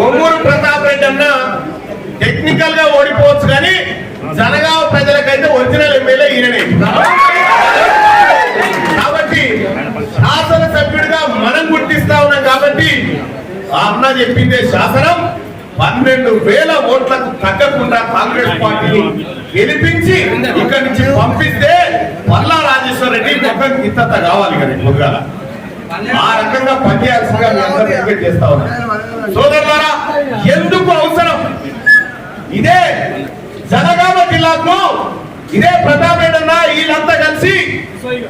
దొంగూరు ప్రతాప్ రెడ్డి అన్న టెక్నికల్ గా ఓడిపోవచ్చు కానీ జనగామ ప్రజలకైతే ఒరిజినల్ ఎమ్మెల్యే ఈయననే. కాబట్టి శాసనసభ్యుడిగా మనం గుర్తిస్తా ఉన్నాం. కాబట్టి ఆ అన్న చెప్పిందే శాసనం 12,000 ఓట్లకు తగ్గకుండా కాంగ్రెస్ పార్టీని గెలిపించి ఇక్కడి నుంచి పంపిస్తే పల్లా రాజేశ్వర రెడ్డి మొత్తం కింద కావాలి కదా ముందుగా ఆ రకంగా పనిచేయాల్సిందిగా మీ అందరూ రిక్వెస్ట్ చేస్తా ఉన్నారు. సోదరులారా, ఎందుకు అవసరం ఇదే జనగామ జిల్లాకు ఇదే ప్రతాప్ రెడ్డి అన్న వీళ్ళంతా కలిసి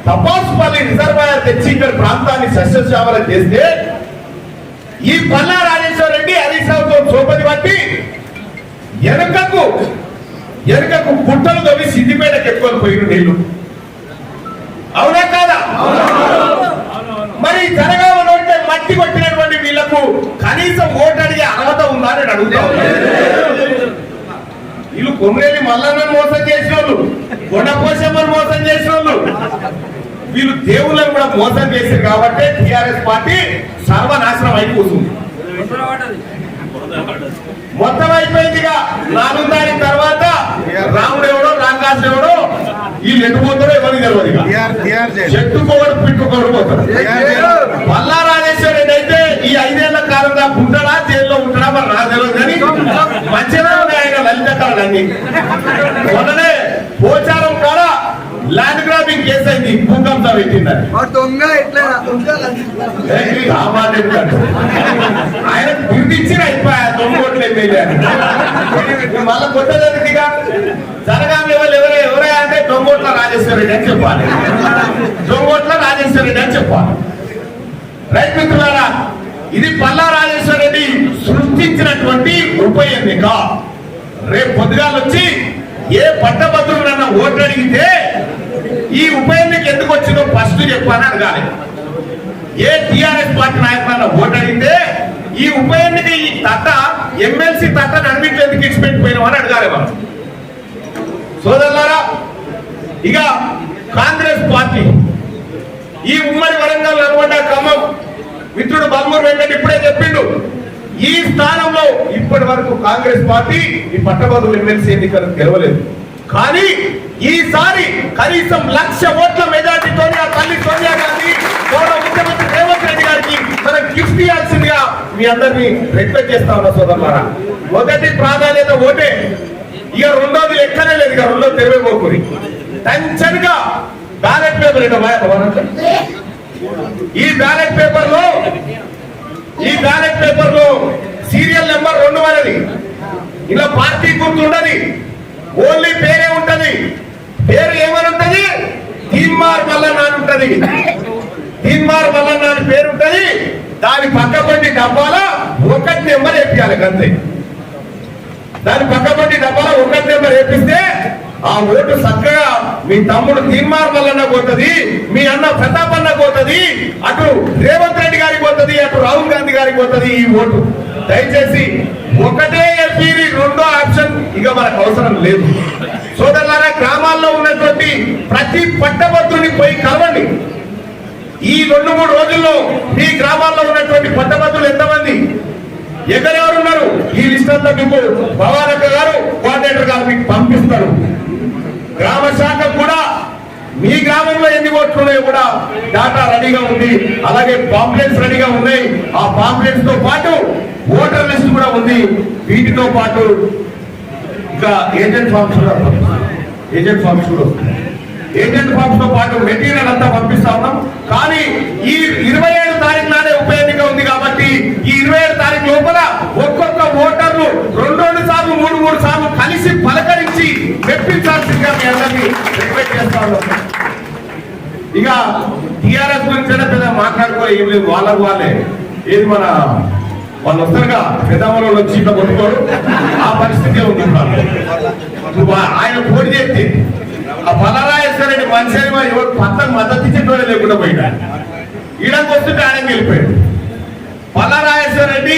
తపాసుపల్లి రిజర్వాయర్ తెచ్చి ఇక్కడ ప్రాంతాన్ని సస్యశ్యామలం చేస్తే ఈ పల్లా రాజేశ్వర రెడ్డి హరీష్ రావుతో సోపతి పట్టి వెనుకకు గుట్టలు తవ్వి సిద్దిపేటకి ఎక్కువ పోయిన నీళ్లు. అవునా కాదా? మరి జనగామలో మట్టి కొట్టినటువంటి వీళ్లకు కనీసం ఓటు అడిగే అర్హత ఉందా అని అడుగుతా వీళ్ళు కొమ్మరేని మల్లన్నను మోసం చేసిన వాళ్ళు, కొండపోషమ్మను మోసం చేసిన వాళ్ళు, వీళ్ళు దేవుళ్ళని కూడా మోసం చేశారు కాబట్టి టిఆర్ఎస్ పార్టీ సర్వనాశనం అయిపోతుంది. మొత్తం అయిపోయింది. 4వ తారీఖు తర్వాత రాముడు ఎవడో రాంగాస్ ఎవడో వీళ్ళు ఎట్టుపోతారో ఎవరికి తెలియదు. చెట్టుకోవడం పిట్టుకోవడం పోతారు. పల్లా రాజేశ్వర రెడ్డి అయితే ఈ 5 ఏళ్ల కాలంగా ఉంటాడా జైల్లో ఉంటాడా మరి నాకు తెలియదు కానీ మంచిగా ఉన్నాయి ఆయన లలితకాలన్నీ. మొన్ననే పోచారం కాడ ల్యాండ్ గ్రాబింగ్ కేసు అయింది. భూకంపం పెట్టిందని ఆయన గుర్తించిన అయిపోయా దొంగోట్లు ఎమ్మెల్యే మళ్ళీ కొట్టదానికిగా జనగామ ఎవరే అంటే దొంగోట్ల రాజేశ్వర రెడ్డి అని చెప్పాలి. దొంగోట్ల రాజేశ్వర రెడ్డి అని చెప్పాలి. రైతు మిత్రులారా, ఇది పల్లా రాజేశ్వర రెడ్డి సృష్టించినటువంటి ఉప ఎన్నిక. రేపు పొద్దుగాలు వచ్చి ఏ పట్టభద్రులన్నా ఓట్లు అడిగితే ఈ ఉప ఎన్నిక ఎందుకు వచ్చిందో ఫస్ట్ చెప్పాలని అడగాలి. ఏ టిఆర్ఎస్ పార్టీ నాయకులన్నా ఓటు అడిగితే ఈ ఉప ఎన్నిక ఈ తట్ట ఎమ్మెల్సీ తట్ట అన్నింటి ఎందుకు ఇచ్చిపెట్టిపోయినామని అడగాలి వాళ్ళు. సోదరులారా, ఇక కాంగ్రెస్ పార్టీ ఈ ఉమ్మడి వరంగల్ నల్గొండ ఖమ్మం మిత్రుడు బల్మూరు వెంకట ఇప్పుడే చెప్పిండు. ఈ స్థానంలో ఇప్పటి వరకు కాంగ్రెస్ పార్టీ ఈ పట్టభద్రుల ఎమ్మెల్సీ ఎన్నికలు గెలవలేదు. కానీ ఈసారి కనీసం 1,00,000 ఓట్ల మెజార్టీతో ఆ తల్లి సోనియా గాంధీ గౌరవ ముఖ్యమంత్రి రేవంత్ రెడ్డి గారికి మనం గిఫ్ట్ ఇవ్వాల్సిందిగా మీ అందరినీ రిక్వెస్ట్ చేస్తా ఉన్నా సోదరులారా. మొదటి ప్రాధాన్యత ఓటే. ఇక రెండోది లెక్కనే లేదు. ఇక రెండోది తెరవేపోకుని టెన్షన్ గా బ్యాలెట్ పేపర్ ఈ బ్యాలెట్ పేపర్ లో సీరియల్ నెంబర్ 2 అనేది ఇలా పార్టీ గుర్తు ఉండదు. ఓన్లీ పేరే ఉంటది. పేరు ఏమని ఉంటది? తీన్మార్ మల్లన్న అని ఉంటది. తీన్మార్ మల్లన్న అని పేరు ఉంటది. దాని పక్కపట్టి డబ్బాలో 1 నెంబర్ వేపియాలి అంతే. దాని పక్కపట్టి డబ్బాలో 1 నెంబర్ వేపిస్తే ఆ ఓటు చక్కగా మీ తమ్ముడు తీన్మార్ మల్లన్న పోతుంది, మీ అన్న ప్రతాప్ అన్న పోతుంది, అటు రేవంత్ రెడ్డి గారికి పోతుంది, అటు రాహుల్ గాంధీ గారికి పోతుంది ఈ ఓటు. దయచేసి ఒకటే ఎంపీని రెండో ఆప్షన్ ఇక మనకు అవసరం లేదు. సోదరులారా, గ్రామాల్లో ఉన్నటువంటి ప్రతి పట్టభద్రుని పోయి కలవండి. ఈ 2-3 రోజుల్లో మీ గ్రామాల్లో ఉన్నటువంటి పట్టభద్రులు ఎంతమంది ఎక్కడెవరు ఉన్నారు ఈ లిస్ట్ అంతా మీకు భవానక్క గారు కోఆర్డినేటర్ గారు మీకు పంపిస్తారు. గ్రామ శాఖ కూడా మీ గ్రామంలో ఎన్ని ఓట్లు ఉన్నాయో కూడా డాటా రెడీగా ఉంది. అలాగే పాంప్లెట్స్ రెడీగా ఉన్నాయి. ఆ పాంప్లెట్స్ తో పాటు ఓటర్ లిస్ట్ కూడా ఉంది. వీటితో పాటు ఇంకా ఏజెంట్ ఫార్మ్స్ తో పాటు మెటీరియల్ అంతా పంపిస్తా ఉన్నాం. కానీ ఈ 27 తారీఖు నాడే ఉప ఎన్నిక ఉంది కాబట్టి ఈ 27 తారీఖు లోపల ఒక్కొక్క ఓటర్లు 2 సార్లు 3 సార్లు కలిసి పలకరించి మెప్పించాల్సిందిగా మీ అందరినీ రిక్వెస్ట్ చేస్తా ఉన్నాం. ఇక టిఆర్ఎస్ గురించి పెద్ద మాట్లాడుకోవాలి ఏం లేదు. వాళ్ళే ఏది వాళ్ళు వస్తారుగా పెద్దమ్మలో వచ్చి ఇట్లా కొట్టుకోరు. ఆ పరిస్థితి ఉంది. ఆయన పోటీ చేస్తే ఆ పలరాజేశ్వరరెడ్డి మనిషి మరి ఎవరు పక్కకు మద్దతు ఇచ్చేటోడే లేకుండా పోయినా ఈడకు వస్తుంటే ఆయన వెళ్ళిపోయాడు. పలరాజేశ్వరరెడ్డి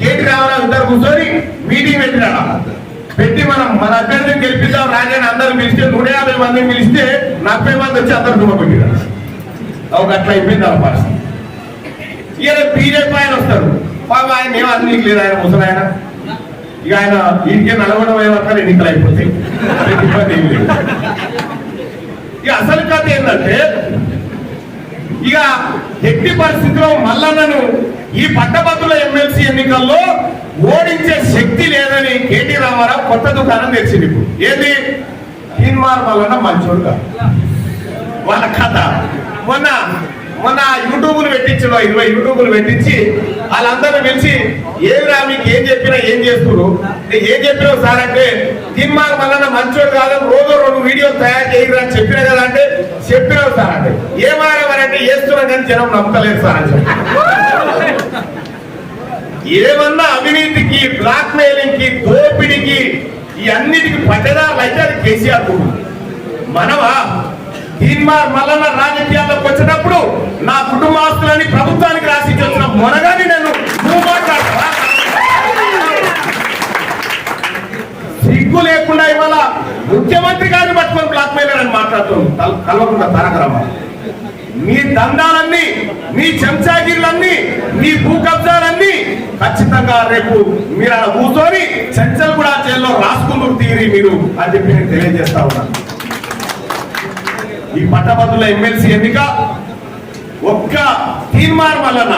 కేటీ రామారావు ఇద్దరు కూర్చొని మీటింగ్ పెట్టినాడు. పెట్టి మన అభ్యర్థిని గెలిపిద్దాం రాజాని అందరూ పిలిస్తే 150 మందిని పిలిస్తే 40 మంది వచ్చి అందరు దుమ్మపెట్టినారు. ఒక అట్లా అయిపోయింది ఆ పరిస్థితి. ఈయన బీజేపీ ఆయన వస్తారు. పాపం ఆయన ఏమో అన్ని లేదు, ఆయన ముసలాయన. ఇక ఆయన ఇంకే నలగడం అయ్యేవరకు ఎన్నికలు అయిపోతాయి, ఇబ్బంది ఏం లేదు. ఇక అసలు కథ ఏంటంటే ఇక ఎట్టి పరిస్థితిలో మల్లన్నను ఈ పట్టభద్రుల ఎమ్మెల్సీ ఎన్నికల్లో ఓడించే శక్తి లేదని కేటీ రామారావు కొత్త దుకాణం తెచ్చింది. ఇప్పుడు ఏది తీన్మార్ మల్లన్న మంచోడుగా వాళ్ళ కథ. మొన్న యూట్యూబ్లు పెట్టించడం 20 యూట్యూబ్లు పెట్టించి వాళ్ళందరూ పిలిచి ఏమిరా మీకు ఏం చెప్పినా ఏం చేస్తున్నారు, ఏం చెప్పినావు సార్ అంటే తీన్మార్ మల్లన్న మంచోడు కాదని రోజు 2 వీడియోలు తయారు చేయరు అని చెప్పినా కదా అంటే చెప్పినావు సార్ అంటే ఏమారమనంటే చేస్తున్నా కానీ జనం నమ్మలేదు సార్ అని చెప్పి. ఏమన్నా అవినీతికి, బ్లాక్ మెయిలింగ్ కి, దోపిడికి ఈ అన్నిటికి పట్టదారులు అయితే అది కేసీఆర్ కుటుంబం. మనమా తీన్మార్ మల్లన్న రాజకీయాల్లోకి వచ్చినప్పుడు నా కుటుంబాస్తులని ప్రభుత్వానికి రాసి వచ్చిన మొనగాని నువ్వు మాట్లాడతావా? సిగ్గు లేకుండా ఇవాళ ముఖ్యమంత్రి గారిని పట్టుకొని బ్లాక్ మెయిలర్ అని మాట్లాడుతున్నాం. కలవకుండా తారకరామ మీ దందాలన్నీ, మీ చెంచాగిర్లన్నీ, మీ భూ కబ్జాలన్నీ ఖచ్చితంగా రేపు మీరు అలా కూర్చొని చర్చలు కూడా జైల్లో రాసుకుంటూ తీరి మీరు అని చెప్పి నేను తెలియజేస్తా ఉన్నాను. ఈ పట్టభద్రుల ఎమ్మెల్సీ ఎన్నిక ఒక్క తీన్మార్ మల్లన్న